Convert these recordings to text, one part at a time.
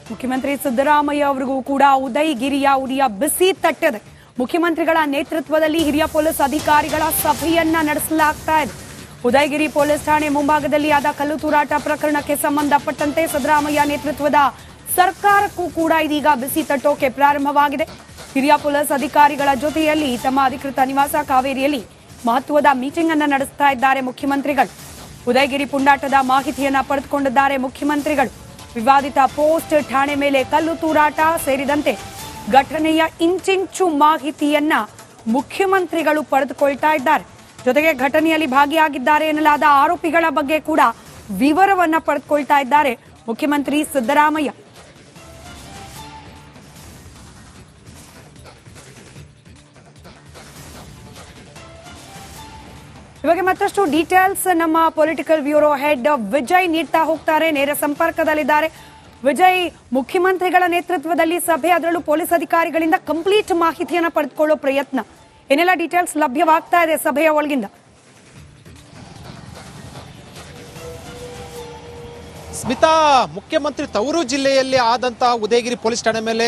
ಮುಖ್ಯಮಂತ್ರಿ ಸಿದ್ದರಾಮಯ್ಯ ಅವರಿಗೂ ಕೂಡ ಉದಯಗಿರಿಯ ಉರಿಯ ಬಿಸಿ ತಟ್ಟಿದೆ. ಮುಖ್ಯಮಂತ್ರಿಗಳ ನೇತೃತ್ವದಲ್ಲಿ ಹಿರಿಯ ಪೊಲೀಸ್ ಅಧಿಕಾರಿಗಳ ಸಭೆಯನ್ನ ನಡೆಸಲಾಗ್ತಾ ಇದೆ. ಉದಯಗಿರಿ ಪೊಲೀಸ್ ಠಾಣೆ ಮುಂಭಾಗದಲ್ಲಿ ಆದ ಕಲ್ಲು ತೂರಾಟ ಪ್ರಕರಣಕ್ಕೆ ಸಂಬಂಧಪಟ್ಟಂತೆ ಸಿದ್ದರಾಮಯ್ಯ ನೇತೃತ್ವದ ಸರ್ಕಾರಕ್ಕೂ ಕೂಡ ಇದೀಗ ಬಿಸಿ ತಟ್ಟೋಕೆ ಪ್ರಾರಂಭವಾಗಿದೆ. ಹಿರಿಯ ಪೊಲೀಸ್ ಅಧಿಕಾರಿಗಳ ಜೊತೆಯಲ್ಲಿ ತಮ್ಮ ಅಧಿಕೃತ ನಿವಾಸ ಕಾವೇರಿಯಲ್ಲಿ ಮಹತ್ವದ ಮೀಟಿಂಗ್ ಅನ್ನು ನಡೆಸ್ತಾ ಇದ್ದಾರೆ ಮುಖ್ಯಮಂತ್ರಿಗಳು. ಉದಯಗಿರಿ ಪುಂಡಾಟದ ಮಾಹಿತಿಯನ್ನ ಪಡೆದುಕೊಂಡಿದ್ದಾರೆ ಮುಖ್ಯಮಂತ್ರಿಗಳು. ವಿವಾದಿತ ಪೋಸ್ಟ್ ಠಾಣೆ ಮೇಲೆ ಕಲ್ಲು ತೂರಾಟ ಸೇರಿದಂತೆ ಘಟನೆಯ ಇಂಚಿಂಚು ಮಾಹಿತಿಯನ್ನ ಮುಖ್ಯಮಂತ್ರಿಗಳು ಪಡೆದುಕೊಳ್ತಾ ಇದ್ದಾರೆ. ಜೊತೆಗೆ ಘಟನೆಯಲ್ಲಿ ಭಾಗಿಯಾಗಿದ್ದಾರೆ ಎನ್ನಲಾದ ಆರೋಪಿಗಳ ಬಗ್ಗೆ ಕೂಡ ವಿವರವನ್ನ ಪಡೆದುಕೊಳ್ತಾ ಇದ್ದಾರೆ ಮುಖ್ಯಮಂತ್ರಿ ಸಿದ್ದರಾಮಯ್ಯ. ಇವಾಗ ಮತ್ತಷ್ಟು ಡೀಟೇಲ್ಸ್ ನಮ್ಮ ಪೊಲಿಟಿಕಲ್ ಬ್ಯೂರೋ ಹೆಡ್ ವಿಜಯ್ ನೀಡ್ತಾ ಹೋಗ್ತಾರೆ. ನೇರ ಸಂಪರ್ಕದಲ್ಲಿದ್ದಾರೆ. ವಿಜಯ್, ಮುಖ್ಯಮಂತ್ರಿಗಳ ನೇತೃತ್ವದಲ್ಲಿ ಸಭೆ, ಅದರಲ್ಲೂ ಪೊಲೀಸ್ ಅಧಿಕಾರಿಗಳಿಂದ ಕಂಪ್ಲೀಟ್ ಮಾಹಿತಿಯನ್ನು ಪಡೆದುಕೊಳ್ಳೋ ಪ್ರಯತ್ನ, ಏನೆಲ್ಲ ಡೀಟೇಲ್ಸ್ ಲಭ್ಯವಾಗ್ತಾ ಇದೆ ಸಭೆಯ ಒಳಗಿಂದ? ಸ್ಮಿತಾ, ಮುಖ್ಯಮಂತ್ರಿ ತವರು ಜಿಲ್ಲೆಯಲ್ಲಿ ಆದಂತಹ ಉದಯಗಿರಿ ಪೊಲೀಸ್ ಠಾಣೆ ಮೇಲೆ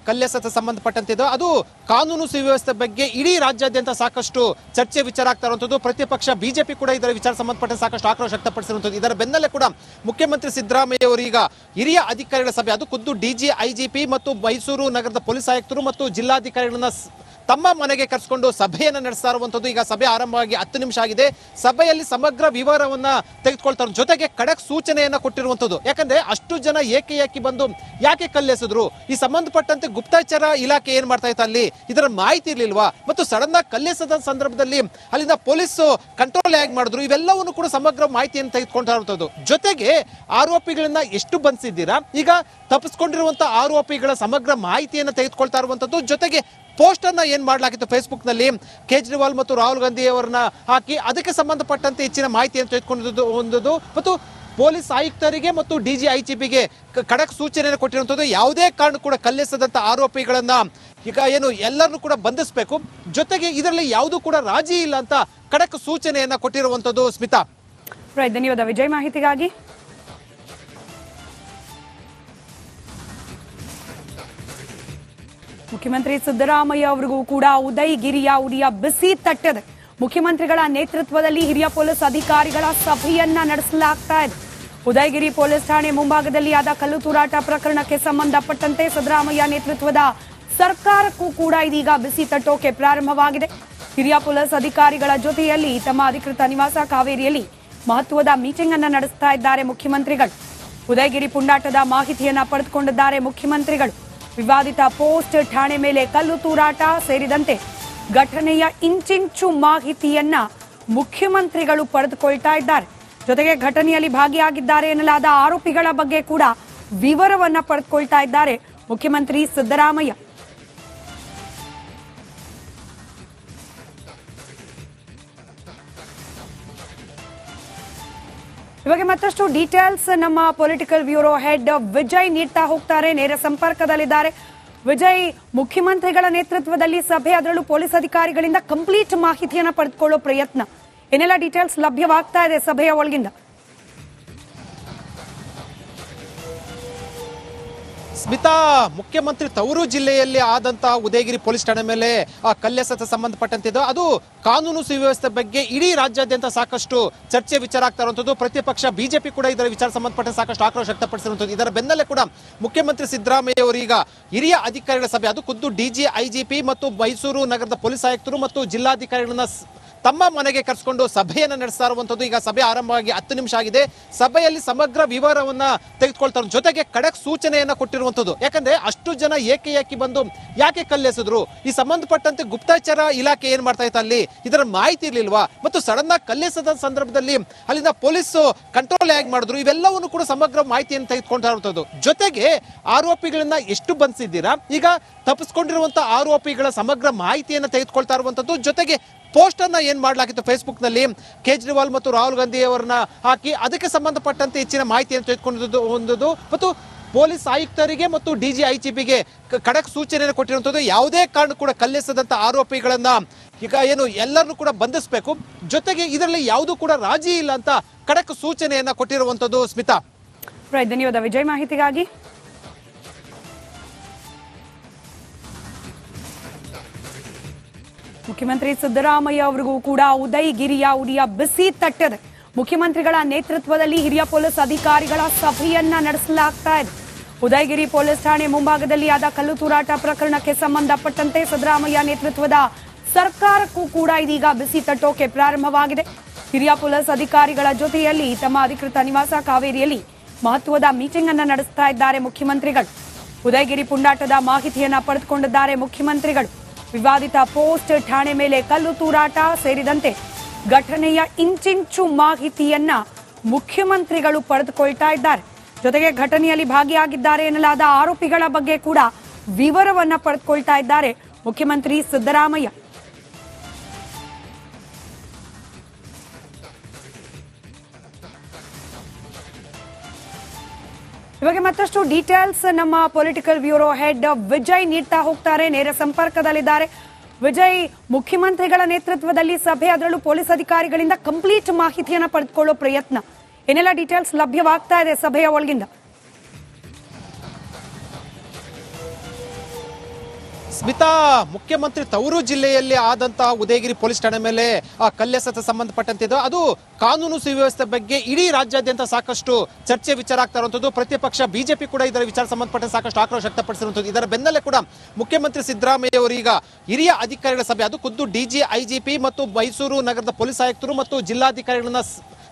ಕಲ್ಲೆಸೆತ ಸಂಬಂಧಪಟ್ಟಂತಿದ್ದು, ಅದು ಕಾನೂನು ಸುವ್ಯವಸ್ಥೆ ಬಗ್ಗೆ ಇಡೀ ರಾಜ್ಯಾದ್ಯಂತ ಸಾಕಷ್ಟು ಚರ್ಚೆ ವಿಚಾರ ಆಗ್ತಾ ಇರುವಂಥದ್ದು. ಪ್ರತಿಪಕ್ಷ ಬಿಜೆಪಿ ಕೂಡ ಇದರ ವಿಚಾರ ಸಂಬಂಧಪಟ್ಟ ಸಾಕಷ್ಟು ಆಕ್ರೋಶ ವ್ಯಕ್ತಪಡಿಸಿರುವಂಥದ್ದು. ಇದರ ಬೆನ್ನಲ್ಲೇ ಕೂಡ ಮುಖ್ಯಮಂತ್ರಿ ಸಿದ್ದರಾಮಯ್ಯ ಅವರು ಈಗ ಹಿರಿಯ ಅಧಿಕಾರಿಗಳ ಸಭೆ, ಅದು ಖುದ್ದು ಡಿಜಿ, ಐಜಿಪಿ ಮತ್ತು ಮೈಸೂರು ನಗರದ ಪೊಲೀಸ್ ಆಯುಕ್ತರು ಮತ್ತು ಜಿಲ್ಲಾಧಿಕಾರಿಗಳನ್ನ ತಮ್ಮ ಮನೆಗೆ ಕರೆಸಿಕೊಂಡು ಸಭೆಯನ್ನು ನಡೆಸ್ತಾ ಇರುವಂಥದ್ದು. ಈಗ ಸಭೆ ಆರಂಭವಾಗಿ 10 ನಿಮಿಷ ಆಗಿದೆ. ಸಭೆಯಲ್ಲಿ ಸಮಗ್ರ ವಿವರವನ್ನ ತೆಗೆದುಕೊಳ್ತಾರೆ, ಜೊತೆಗೆ ಖಡಕ್ ಸೂಚನೆಯನ್ನ ಕೊಟ್ಟಿರುವಂಥದ್ದು. ಯಾಕಂದ್ರೆ ಅಷ್ಟು ಜನ ಏಕೆ ಬಂದು ಯಾಕೆ ಕಲ್ಲೆಸೆದ್ರು, ಈ ಸಂಬಂಧಪಟ್ಟಂತೆ ಗುಪ್ತಚರ ಇಲಾಖೆ ಏನ್ ಮಾಡ್ತಾ ಇತ್ತು, ಅಲ್ಲಿ ಇದರ ಮಾಹಿತಿ ಇರ್ಲಿಲ್ವಾ, ಮತ್ತು ಸಡನ್ ಆಗಿ ಕಲ್ಲೆಸೆದ ಸಂದರ್ಭದಲ್ಲಿ ಅಲ್ಲಿಂದ ಪೊಲೀಸ್ ಕಂಟ್ರೋಲ್ ಹೇಗೆ ಮಾಡಿದ್ರು, ಇವೆಲ್ಲವನ್ನು ಕೂಡ ಸಮಗ್ರ ಮಾಹಿತಿಯನ್ನು ತೆಗೆದುಕೊಳ್ತಾ ಇರುವಂಥದ್ದು. ಜೊತೆಗೆ ಆರೋಪಿಗಳನ್ನ ಎಷ್ಟು ಬಂಧಿಸಿದ್ದೀರಾ, ಈಗ ತಪ್ಪಿಸ್ಕೊಂಡಿರುವಂತಹ ಆರೋಪಿಗಳ ಸಮಗ್ರ ಮಾಹಿತಿಯನ್ನು ತೆಗೆದುಕೊಳ್ತಾ ಇರುವಂಥದ್ದು. ಜೊತೆಗೆ ಪೋಸ್ಟ್ ಅನ್ನ ಏನ್ ಮಾಡಲಾಗಿತ್ತು ಫೇಸ್ಬುಕ್ ನಲ್ಲಿ, ಕೇಜ್ರಿವಾಲ್ ಮತ್ತು ರಾಹುಲ್ ಗಾಂಧಿ ಅವರನ್ನ ಹಾಕಿ ಅದಕ್ಕೆ ಸಂಬಂಧಪಟ್ಟಂತೆ ಹೆಚ್ಚಿನ ಮಾಹಿತಿಯನ್ನು ತೆಗೆದುಕೊಂಡಿದ್ದು ಮತ್ತು ಪೊಲೀಸ್ ಆಯುಕ್ತರಿಗೆ ಮತ್ತು ಡಿಜಿ, ಐಜಿಪಿಗೆ ಖಡಕ್ ಸೂಚನೆಯನ್ನು ಕೊಟ್ಟಿರುವಂಥದ್ದು. ಯಾವುದೇ ಕಾರಣ ಕೂಡ ಕಲ್ಲೆಸೆದಂತ ಆರೋಪಿಗಳನ್ನ ಈಗ ಎಲ್ಲರನ್ನೂ ಕೂಡ ಬಂಧಿಸಬೇಕು, ಜೊತೆಗೆ ಇದರಲ್ಲಿ ಯಾವುದೂ ಕೂಡ ರಾಜಿ ಇಲ್ಲ ಅಂತ ಖಡಕ್ ಸೂಚನೆಯನ್ನ ಕೊಟ್ಟಿರುವಂಥದ್ದು. ಸ್ಮಿತಾ, ಧನ್ಯವಾದ ವಿಜಯ್ ಮಾಹಿತಿಗಾಗಿ. ಮುಖ್ಯಮಂತ್ರಿ ಸಿದ್ದರಾಮಯ್ಯ ಅವರಿಗೂ ಕೂಡ ಉದಯಗಿರಿಯ ಉರಿಯ ಬಿಸಿ ತಟ್ಟಿದೆ. ಮುಖ್ಯಮಂತ್ರಿಗಳ ನೇತೃತ್ವದಲ್ಲಿ ಹಿರಿಯ ಪೊಲೀಸ್ ಅಧಿಕಾರಿಗಳ ಸಭೆಯನ್ನ ನಡೆಸಲಾಗ್ತಾ ಇದೆ. ಉದಯಗಿರಿ ಪೊಲೀಸ್ ಠಾಣೆ ಮುಂಭಾಗದಲ್ಲಿ ಆದ ಕಲ್ಲು ತೂರಾಟ ಪ್ರಕರಣಕ್ಕೆ ಸಂಬಂಧಪಟ್ಟಂತೆ ಸಿದ್ದರಾಮಯ್ಯ ನೇತೃತ್ವದ ಸರ್ಕಾರಕ್ಕೂ ಕೂಡ ಇದೀಗ ಬಿಸಿ ತಟ್ಟೋಕೆ ಪ್ರಾರಂಭವಾಗಿದೆ. ಹಿರಿಯ ಪೊಲೀಸ್ ಅಧಿಕಾರಿಗಳ ಜೊತೆಯಲ್ಲಿ ತಮ್ಮ ಅಧಿಕೃತ ನಿವಾಸ ಕಾವೇರಿಯಲ್ಲಿ ಮಹತ್ವದ ಮೀಟಿಂಗ್ ಅನ್ನು ನಡೆಸ್ತಾ ಇದ್ದಾರೆ ಮುಖ್ಯಮಂತ್ರಿಗಳು. ಉದಯಗಿರಿ ಪುಂಡಾಟದ ಮಾಹಿತಿಯನ್ನ ಪಡೆದುಕೊಂಡಿದ್ದಾರೆ ಮುಖ್ಯಮಂತ್ರಿಗಳು. ವಿವಾದಿತ ಪೋಸ್ಟ್ ಠಾಣೆ ಮೇಲೆ ಕಲ್ಲು ತೂರಾಟ ಸೇರಿದಂತೆ ಘಟನೆಯ ಇಂಚಿಂಚು ಮಾಹಿತಿಯನ್ನ ಮುಖ್ಯಮಂತ್ರಿಗಳು ಪಡೆದುಕೊಳ್ತಾ ಇದ್ದಾರೆ. ಜೊತೆಗೆ ಘಟನೆಯಲ್ಲಿ ಭಾಗಿಯಾಗಿದ್ದಾರೆ ಎನ್ನಲಾದ ಆರೋಪಿಗಳ ಬಗ್ಗೆ ಕೂಡ ವಿವರವನ್ನ ಪಡೆದುಕೊಳ್ತಾ ಇದ್ದಾರೆ ಮುಖ್ಯಮಂತ್ರಿ ಸಿದ್ದರಾಮಯ್ಯ. ಇವಾಗ ಮತ್ತಷ್ಟು ಡೀಟೇಲ್ಸ್ ನಮ್ಮ ಪೊಲಿಟಿಕಲ್ ಬ್ಯೂರೋ ಹೆಡ್ ವಿಜಯ್ ನೀಡ್ತಾ ಹೋಗ್ತಾರೆ. ನೇರ ಸಂಪರ್ಕದಲ್ಲಿದ್ದಾರೆ. ವಿಜಯ್, ಮುಖ್ಯಮಂತ್ರಿಗಳ ನೇತೃತ್ವದಲ್ಲಿ ಸಭೆ, ಅದರಲ್ಲೂ ಪೊಲೀಸ್ ಅಧಿಕಾರಿಗಳಿಂದ ಕಂಪ್ಲೀಟ್ ಮಾಹಿತಿಯನ್ನ ಪಡೆದುಕೊಳ್ಳೋ ಪ್ರಯತ್ನ, ಏನೆಲ್ಲ ಡೀಟೇಲ್ಸ್ ಲಭ್ಯವಾಗ್ತಾ ಇದೆ ಸಭೆಯ ಒಳಗಿಂದ? ಸ್ಮಿತಾ, ಮುಖ್ಯಮಂತ್ರಿ ತವರು ಜಿಲ್ಲೆಯಲ್ಲಿ ಆದಂತಹ ಉದಯಗಿರಿ ಪೊಲೀಸ್ ಠಾಣೆ ಮೇಲೆ ಕಲ್ಲೆಸೆತ ಸಂಬಂಧಪಟ್ಟಂತಿದ್ದು, ಅದು ಕಾನೂನು ಸುವ್ಯವಸ್ಥೆ ಬಗ್ಗೆ ಇಡೀ ರಾಜ್ಯಾದ್ಯಂತ ಸಾಕಷ್ಟು ಚರ್ಚೆ ವಿಚಾರ ಆಗ್ತಾ ಇರುವಂಥದ್ದು. ಪ್ರತಿಪಕ್ಷ ಬಿಜೆಪಿ ಕೂಡ ಇದರ ವಿಚಾರ ಸಂಬಂಧಪಟ್ಟ ಸಾಕಷ್ಟು ಆಕ್ರೋಶ ವ್ಯಕ್ತಪಡಿಸಿರುವಂಥದ್ದು. ಇದರ ಬೆನ್ನಲ್ಲೇ ಕೂಡ ಮುಖ್ಯಮಂತ್ರಿ ಸಿದ್ದರಾಮಯ್ಯ ಅವರು ಈಗ ಹಿರಿಯ ಅಧಿಕಾರಿಗಳ ಸಭೆ, ಅದು ಖುದ್ದು ಡಿಜಿ, ಐಜಿಪಿ ಮತ್ತು ಮೈಸೂರು ನಗರದ ಪೊಲೀಸ್ ಆಯುಕ್ತರು ಮತ್ತು ಜಿಲ್ಲಾಧಿಕಾರಿಗಳನ್ನ ತಮ್ಮ ಮನೆಗೆ ಕರೆಸಿಕೊಂಡು ಸಭೆಯನ್ನು ನಡೆಸ್ತಾ ಇರುವಂಥದ್ದು. ಈಗ ಸಭೆ ಆರಂಭವಾಗಿ 10 ನಿಮಿಷ ಆಗಿದೆ. ಸಭೆಯಲ್ಲಿ ಸಮಗ್ರ ವಿವರವನ್ನ ತೆಗೆದುಕೊಳ್ತಾರೆ, ಜೊತೆಗೆ ಖಡಕ್ ಸೂಚನೆಯನ್ನ ಕೊಟ್ಟಿರುವಂಥದ್ದು. ಯಾಕಂದ್ರೆ ಅಷ್ಟು ಜನ ಏಕೆ ಬಂದು ಯಾಕೆ ಕಲ್ಲೆಸೆದ್ರು, ಈ ಸಂಬಂಧಪಟ್ಟಂತೆ ಗುಪ್ತಚರ ಇಲಾಖೆ ಏನ್ ಮಾಡ್ತಾ ಇತ್ತು, ಅಲ್ಲಿ ಇದರ ಮಾಹಿತಿ ಇರ್ಲಿಲ್ವಾ, ಮತ್ತು ಸಡನ್ ಆಗಿ ಕಲ್ಲೆಸೆದ ಸಂದರ್ಭದಲ್ಲಿ ಅಲ್ಲಿಂದ ಪೊಲೀಸ್ ಕಂಟ್ರೋಲ್ ಹೇಗೆ ಮಾಡಿದ್ರು, ಇವೆಲ್ಲವನ್ನು ಕೂಡ ಸಮಗ್ರ ಮಾಹಿತಿಯನ್ನು ತೆಗೆದುಕೊಳ್ತಾ ಇರುವಂಥದ್ದು. ಜೊತೆಗೆ ಆರೋಪಿಗಳನ್ನ ಎಷ್ಟು ಬಂಧಿಸಿದ್ದೀರಾ, ಈಗ ತಪ್ಪಿಸ್ಕೊಂಡಿರುವಂತಹ ಆರೋಪಿಗಳ ಸಮಗ್ರ ಮಾಹಿತಿಯನ್ನು ತೆಗೆದುಕೊಳ್ತಾ ಇರುವಂಥದ್ದು. ಜೊತೆಗೆ ಪೋಸ್ಟ್ ಅನ್ನ ಏನ್ ಮಾಡಲಾಗಿತ್ತು ಫೇಸ್ಬುಕ್ ನಲ್ಲಿ, ಕೇಜ್ರಿವಾಲ್ ಮತ್ತು ರಾಹುಲ್ ಗಾಂಧಿ ಅವರನ್ನ ಹಾಕಿ ಅದಕ್ಕೆ ಸಂಬಂಧಪಟ್ಟಂತೆ ಹೆಚ್ಚಿನ ಮಾಹಿತಿಯನ್ನು ತೆಗೆದುಕೊಂಡಿದ್ದು ಮತ್ತು ಪೊಲೀಸ್ ಆಯುಕ್ತರಿಗೆ ಮತ್ತು ಡಿಜಿ, ಐಜಿಪಿಗೆ ಖಡಕ್ ಸೂಚನೆಯನ್ನು ಕೊಟ್ಟಿರುವಂಥದ್ದು. ಯಾವುದೇ ಕಾರಣ ಕೂಡ ಕಲ್ಲೆಸೆದಂತ ಆರೋಪಿಗಳನ್ನ ಈಗ ಎಲ್ಲರನ್ನೂ ಕೂಡ ಬಂಧಿಸಬೇಕು, ಜೊತೆಗೆ ಇದರಲ್ಲಿ ಯಾವುದೂ ಕೂಡ ರಾಜಿ ಇಲ್ಲ ಅಂತ ಖಡಕ್ ಸೂಚನೆಯನ್ನ ಕೊಟ್ಟಿರುವಂಥದ್ದು. ಸ್ಮಿತಾ, ಧನ್ಯವಾದ ವಿಜಯ್ ಮಾಹಿತಿಗಾಗಿ. ಮುಖ್ಯಮಂತ್ರಿ ಸಿದ್ದರಾಮಯ್ಯ ಅವರಿಗೂ ಕೂಡ ಉದಯಗಿರಿಯ ಉರಿಯ ಬಿಸಿ ತಟ್ಟಿದೆ. ಮುಖ್ಯಮಂತ್ರಿಗಳ ನೇತೃತ್ವದಲ್ಲಿ ಹಿರಿಯ ಪೊಲೀಸ್ ಅಧಿಕಾರಿಗಳ ಸಭೆಯನ್ನ ನಡೆಸಲಾಗ್ತಾ ಇದೆ. ಉದಯಗಿರಿ ಪೊಲೀಸ್ ಠಾಣೆ ಮುಂಭಾಗದಲ್ಲಿ ಆದ ಕಲ್ಲು ತೂರಾಟ ಪ್ರಕರಣಕ್ಕೆ ಸಂಬಂಧಪಟ್ಟಂತೆ ಸಿದ್ದರಾಮಯ್ಯ ನೇತೃತ್ವದ ಸರ್ಕಾರಕ್ಕೂ ಕೂಡ ಇದೀಗ ಬಿಸಿ ತಟ್ಟೋಕೆ ಪ್ರಾರಂಭವಾಗಿದೆ. ಹಿರಿಯ ಪೊಲೀಸ್ ಅಧಿಕಾರಿಗಳ ಜೊತೆಯಲ್ಲಿ ತಮ್ಮ ಅಧಿಕೃತ ನಿವಾಸ ಕಾವೇರಿಯಲ್ಲಿ ಮಹತ್ವದ ಮೀಟಿಂಗ್ ಅನ್ನು ನಡೆಸ್ತಾ ಇದ್ದಾರೆ ಮುಖ್ಯಮಂತ್ರಿಗಳು. ಉದಯಗಿರಿ ಪುಂಡಾಟದ ಮಾಹಿತಿಯನ್ನ ಪಡೆದುಕೊಂಡಿದ್ದಾರೆ ಮುಖ್ಯಮಂತ್ರಿಗಳು. ವಿವಾದಿತ ಪೋಸ್ಟ್ ಠಾಣೆ ಮೇಲೆ ಕಲ್ಲು ತೂರಾಟ ಸೇರಿದಂತೆ ಘಟನೆಯ ಇಂಚಿಂಚು ಮಾಹಿತಿಯನ್ನ ಮುಖ್ಯಮಂತ್ರಿಗಳು ಪಡೆದುಕೊಳ್ತಾ ಇದ್ದಾರೆ. ಜೊತೆಗೆ ಘಟನೆಯಲ್ಲಿ ಭಾಗಿಯಾಗಿದ್ದಾರೆ ಎನ್ನಲಾದ ಆರೋಪಿಗಳ ಬಗ್ಗೆ ಕೂಡ ವಿವರವನ್ನ ಪಡೆದುಕೊಳ್ತಾ ಇದ್ದಾರೆ ಮುಖ್ಯಮಂತ್ರಿ ಸಿದ್ದರಾಮಯ್ಯ. ಇವಾಗ ಮತ್ತಷ್ಟು ಡೀಟೇಲ್ಸ್ ನಮ್ಮ ಪೊಲಿಟಿಕಲ್ ಬ್ಯೂರೋ ಹೆಡ್ ವಿಜಯ್ ನೀಡ್ತಾ ಹೋಗ್ತಾರೆ, ನೇರ ಸಂಪರ್ಕದಲ್ಲಿದ್ದಾರೆ. ವಿಜಯ್, ಮುಖ್ಯಮಂತ್ರಿಗಳ ನೇತೃತ್ವದಲ್ಲಿ ಸಭೆ, ಅದರಲ್ಲೂ ಪೊಲೀಸ್ ಅಧಿಕಾರಿಗಳಿಂದ ಕಂಪ್ಲೀಟ್ ಮಾಹಿತಿಯನ್ನ ಪಡೆದುಕೊಳ್ಳೋ ಪ್ರಯತ್ನ, ಏನೆಲ್ಲ ಡೀಟೇಲ್ಸ್ ಲಭ್ಯವಾಗ್ತಾ ಇದೆ ಸಭೆಯ ಒಳಗಿಂದ? ಸ್ಮಿತಾ, ಮುಖ್ಯಮಂತ್ರಿ ತವರು ಜಿಲ್ಲೆಯಲ್ಲಿ ಆದಂತಹ ಉದಯಗಿರಿ ಪೊಲೀಸ್ ಠಾಣೆ ಮೇಲೆ ಕಲ್ಲೆಸೆತ ಸಂಬಂಧಪಟ್ಟಂತಿದ್ದು, ಅದು ಕಾನೂನು ಸುವ್ಯವಸ್ಥೆ ಬಗ್ಗೆ ಇಡೀ ರಾಜ್ಯಾದ್ಯಂತ ಸಾಕಷ್ಟು ಚರ್ಚೆ ವಿಚಾರ ಆಗ್ತಾ ಇರುವಂಥದ್ದು. ಪ್ರತಿಪಕ್ಷ ಬಿಜೆಪಿ ಕೂಡ ಇದರ ವಿಚಾರ ಸಂಬಂಧಪಟ್ಟ ಸಾಕಷ್ಟು ಆಕ್ರೋಶ ವ್ಯಕ್ತಪಡಿಸಿರುವಂಥದ್ದು. ಇದರ ಬೆನ್ನಲ್ಲೇ ಕೂಡ ಮುಖ್ಯಮಂತ್ರಿ ಸಿದ್ದರಾಮಯ್ಯ ಅವರು ಈಗ ಹಿರಿಯ ಅಧಿಕಾರಿಗಳ ಸಭೆ, ಅದು ಖುದ್ದು ಡಿಜಿ, ಐಜಿಪಿ ಮತ್ತು ಮೈಸೂರು ನಗರದ ಪೊಲೀಸ್ ಆಯುಕ್ತರು ಮತ್ತು ಜಿಲ್ಲಾಧಿಕಾರಿಗಳನ್ನ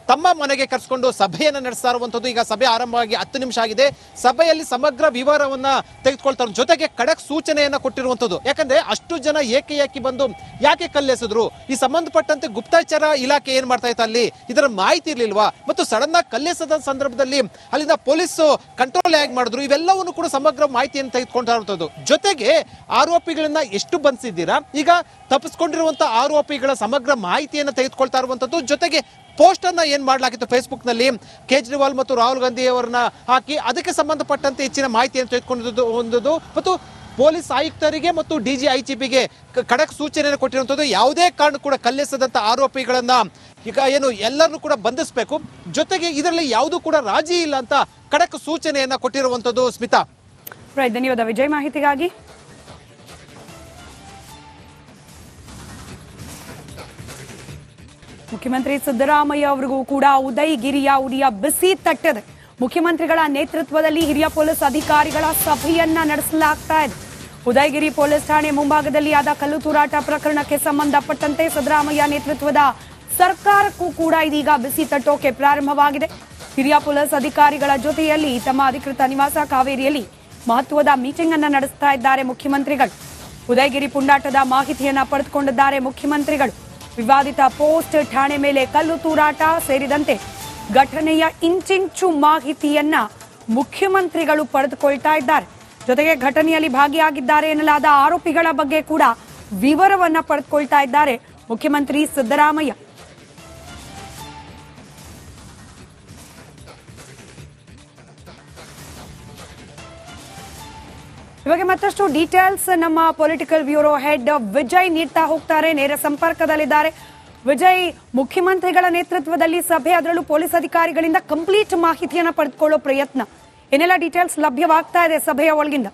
ತಮ್ಮ ಮನೆಗೆ ಕರೆಸಿಕೊಂಡು ಸಭೆಯನ್ನು ನಡೆಸ್ತಾ ಇರುವಂಥದ್ದು. ಈಗ ಸಭೆ ಆರಂಭವಾಗಿ 10 ನಿಮಿಷ ಆಗಿದೆ. ಸಭೆಯಲ್ಲಿ ಸಮಗ್ರ ವಿವರವನ್ನ ತೆಗೆದುಕೊಳ್ತಾರೆ, ಜೊತೆಗೆ ಖಡಕ್ ಸೂಚನೆಯನ್ನ ಕೊಟ್ಟಿರುವಂಥದ್ದು. ಯಾಕಂದ್ರೆ ಅಷ್ಟು ಜನ ಏಕೆ ಬಂದು ಯಾಕೆ ಕಲ್ಲೆಸೆದ್ರು, ಈ ಸಂಬಂಧಪಟ್ಟಂತೆ ಗುಪ್ತಚರ ಇಲಾಖೆ ಏನ್ ಮಾಡ್ತಾ ಇತ್ತು ಅಲ್ಲಿ, ಇದರ ಮಾಹಿತಿ ಇರ್ಲಿಲ್ವಾ, ಮತ್ತು ಸಡನ್ ಆಗಿ ಕಲ್ಲೆಸೆದ ಸಂದರ್ಭದಲ್ಲಿ ಅಲ್ಲಿಂದ ಪೊಲೀಸ್ ಕಂಟ್ರೋಲ್ ಹೇಗೆ ಮಾಡಿದ್ರು, ಇವೆಲ್ಲವನ್ನು ಕೂಡ ಸಮಗ್ರ ಮಾಹಿತಿಯನ್ನು ತೆಗೆದುಕೊಳ್ತಾ ಇರುವಂಥದ್ದು. ಜೊತೆಗೆ ಆರೋಪಿಗಳನ್ನ ಎಷ್ಟು ಬಂಧಿಸಿದ್ದೀರಾ, ಈಗ ತಪ್ಪಿಸ್ಕೊಂಡಿರುವಂತಹ ಆರೋಪಿಗಳ ಸಮಗ್ರ ಮಾಹಿತಿಯನ್ನು ತೆಗೆದುಕೊಳ್ತಾ ಇರುವಂಥದ್ದು. ಜೊತೆಗೆ ಪೋಸ್ಟ್ ಅನ್ನ ಏನ್ ಮಾಡಲಾಗಿತ್ತು ಫೇಸ್ಬುಕ್ ನಲ್ಲಿ ಕೇಜ್ರಿವಾಲ್ ಮತ್ತು ರಾಹುಲ್ ಗಾಂಧಿ ಅವರನ್ನ ಹಾಕಿ ಅದಕ್ಕೆ ಸಂಬಂಧಪಟ್ಟಂತೆ ಹೆಚ್ಚಿನ ಮಾಹಿತಿಯನ್ನು ತೆಗೆದುಕೊಂಡಿದ್ದು ಮತ್ತು ಪೊಲೀಸ್ ಆಯುಕ್ತರಿಗೆ ಮತ್ತು ಡಿಜಿ, ಐಜಿಪಿಗೆ ಖಡಕ್ ಸೂಚನೆಯನ್ನು ಕೊಟ್ಟಿರುವಂಥದ್ದು. ಯಾವುದೇ ಕಾರಣ ಕೂಡ ಕಲ್ಲೆಸದಂತ ಆರೋಪಿಗಳನ್ನ ಈಗ ಏನು ಎಲ್ಲರನ್ನೂ ಕೂಡ ಬಂಧಿಸಬೇಕು, ಜೊತೆಗೆ ಇದರಲ್ಲಿ ಯಾವುದೂ ಕೂಡ ರಾಜಿ ಇಲ್ಲ ಅಂತ ಖಡಕ್ ಸೂಚನೆಯನ್ನ ಕೊಟ್ಟಿರುವಂಥದ್ದು. ಸ್ಮಿತಾ, ಧನ್ಯವಾದ ವಿಜಯ್ ಮಾಹಿತಿಗಾಗಿ. ಮುಖ್ಯಮಂತ್ರಿ ಸಿದ್ದರಾಮಯ್ಯ ಅವರಿಗೂ ಕೂಡ ಉದಯಗಿರಿಯ ಉರಿಯ ಬಿಸಿ ತಟ್ಟಿದೆ. ಮುಖ್ಯಮಂತ್ರಿಗಳ ನೇತೃತ್ವದಲ್ಲಿ ಹಿರಿಯ ಪೊಲೀಸ್ ಅಧಿಕಾರಿಗಳ ಸಭೆಯನ್ನ ನಡೆಸಲಾಗ್ತಾ ಇದೆ. ಉದಯಗಿರಿ ಪೊಲೀಸ್ ಠಾಣೆ ಮುಂಭಾಗದಲ್ಲಿ ಆದ ಕಲ್ಲು ತೂರಾಟ ಪ್ರಕರಣಕ್ಕೆ ಸಂಬಂಧಪಟ್ಟಂತೆ ಸಿದ್ದರಾಮಯ್ಯ ನೇತೃತ್ವದ ಸರ್ಕಾರಕ್ಕೂ ಕೂಡ ಇದೀಗ ಬಿಸಿ ತಟ್ಟೋಕೆ ಪ್ರಾರಂಭವಾಗಿದೆ. ಹಿರಿಯ ಪೊಲೀಸ್ ಅಧಿಕಾರಿಗಳ ಜೊತೆಯಲ್ಲಿ ತಮ್ಮ ಅಧಿಕೃತ ನಿವಾಸ ಕಾವೇರಿಯಲ್ಲಿ ಮಹತ್ವದ ಮೀಟಿಂಗ್ ಅನ್ನ ನಡೆಸ್ತಾ ಇದ್ದಾರೆ ಮುಖ್ಯಮಂತ್ರಿಗಳು. ಉದಯಗಿರಿ ಪುಂಡಾಟದ ಮಾಹಿತಿಯನ್ನ ಪಡೆದುಕೊಂಡಿದ್ದಾರೆ ಮುಖ್ಯಮಂತ್ರಿಗಳು. ವಿವಾದಿತ ಪೋಸ್ಟ್ ಠಾಣೆ ಮೇಲೆ ಕಲ್ಲು ತೂರಾಟ ಸೇರಿದಂತೆ ಘಟನೆಯ ಇಂಚಿಂಚು ಮಾಹಿತಿಯನ್ನ ಮುಖ್ಯಮಂತ್ರಿಗಳು ಪಡೆದುಕೊಳ್ತಾ ಇದ್ದಾರೆ. ಜೊತೆಗೆ ಘಟನೆಯಲ್ಲಿ ಭಾಗಿಯಾಗಿದ್ದಾರೆ ಎನ್ನಲಾದ ಆರೋಪಿಗಳ ಬಗ್ಗೆ ಕೂಡ ವಿವರವನ್ನ ಪಡೆದುಕೊಳ್ತಾ ಇದ್ದಾರೆ ಮುಖ್ಯಮಂತ್ರಿ ಸಿದ್ದರಾಮಯ್ಯ. ಇವಾಗ ಮತ್ತಷ್ಟು ಡೀಟೇಲ್ಸ್ ನಮ್ಮ ಪೊಲಿಟಿಕಲ್ ಬ್ಯೂರೋ ಹೆಡ್ ವಿಜಯ್ ನೀಡ್ತಾ ಹೋಗ್ತಾರೆ, ನೇರ ಸಂಪರ್ಕದಲ್ಲಿದ್ದಾರೆ. ವಿಜಯ್, ಮುಖ್ಯಮಂತ್ರಿಗಳ ನೇತೃತ್ವದಲ್ಲಿ ಸಭೆ, ಅದರಲ್ಲೂ ಪೊಲೀಸ್ ಅಧಿಕಾರಿಗಳಿಂದ ಕಂಪ್ಲೀಟ್ ಮಾಹಿತಿಯನ್ನ ಪಡೆದುಕೊಳ್ಳೋ ಪ್ರಯತ್ನ, ಏನೆಲ್ಲ ಡೀಟೇಲ್ಸ್ ಲಭ್ಯವಾಗ್ತಾ ಇದೆ ಸಭೆಯ ಒಳಗಿಂದ?